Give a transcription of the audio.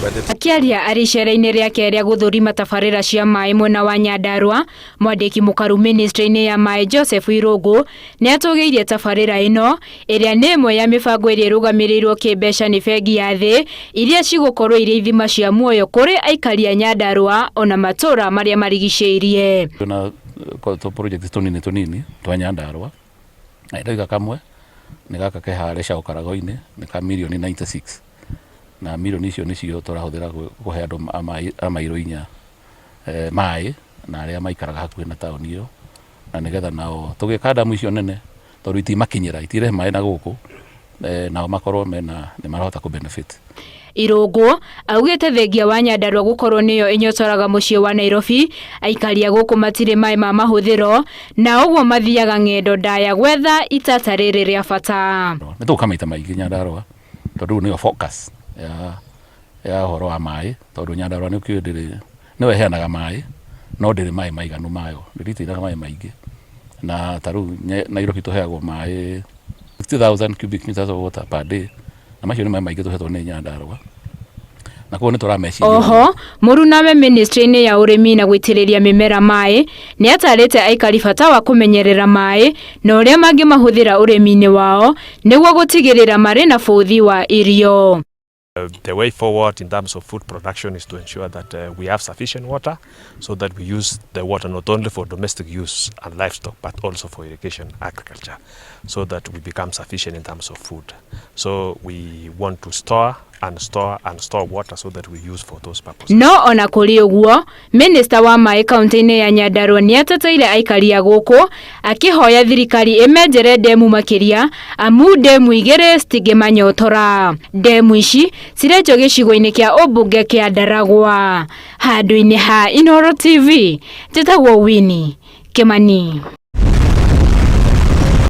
Akiaria aricera-inĩ rĩake rĩa gũthũrima tabarĩra cia maĩ mwena wa Nyandarua, mwandĩki mũkaru ministry-inĩ ya maĩ Joseph Irũngũ nĩ atũgĩirie tabarĩra ĩno ĩrĩa nĩ ĩmwe ya mĩbango ĩrĩa ĩrũgamĩrĩirwo kĩmbeca nĩ bengi ya thĩ iria cigũkorwo irĩ ithima cia muoyo kũrĩ aikari a Nyandarua ona matũra marĩa marigicĩirie. To project tunini twa Nyandarua ndoiga kamwe nĩ gaka kehareca ũkarago-inĩ nĩ ka mirioni 96 na mirioni icio nĩcio tũrahũthĩra kũhe andũ a mairo 4 maĩ na arĩa maikaraga hakuhĩ na taũni ĩyo na nĩgetha nao tũgĩka ndamu icio nene tondũ itimakinyĩra itirehe maĩ na gũkũ nao makorwo nĩ marahota ku benefit. Irũngũ augĩte thengia wa Nyandarua gũkorwo nĩyo ĩnyotoraga mũciĩ wa Nairobi, aikari a gũkũ matirĩ maĩ ma mahũthĩro na ũguo mathiaga ng'endo ndaya gwetha itata rĩrĩ rĩa bata. Nĩ tũka maita maingĩ Nyandarua tondũ nĩyo focus ya ũhoro wa maĩ tondũ Nyandarua nĩ ũkĩũĩ nĩwe ĩheanaga maĩ no ndĩrĩ maĩ maiganu mayo ndĩrĩtĩraga maĩ maingĩ na tarĩu Nairobi tũheagwo maĩ 60,000 cubic meters of water per day na macio nĩ maĩ maingĩ tũhetwo nĩ Nyandarua na kwa nĩ tũrameciria. Oho mũrunawe ministry-inĩ ya ũrĩmi na gũitĩrĩria mĩmera maĩ nĩ atarĩte aikari bata wa kũmenyerera maĩ na ũrĩa mangĩmahũthĩra ũrĩmi-inĩ wao nĩguo gũtigĩrĩra marĩ na bũthi wa irio. The way forward in terms of food production is to ensure that we have sufficient water so that we use the water not only for domestic use and livestock but also for irrigation agriculture so that we become sufficient in terms of food. So we want to store water so that we use for those purposes. No ona kũrĩ ũguo, minister wa maĩ kaunti-inĩ ya Nyandarua nĩ ateteire aikari a gũkũ akĩhoya thirikari ĩmenjere ndemu makĩria amu ndemu igiri citingĩmanyotora. Ndemu ici cirenjwo gĩcigo-inĩ kĩa ũmbunge kĩa Ndaragwa. Handũ-inĩ ha Inooro TV, njĩtagwo Winnie Kimani.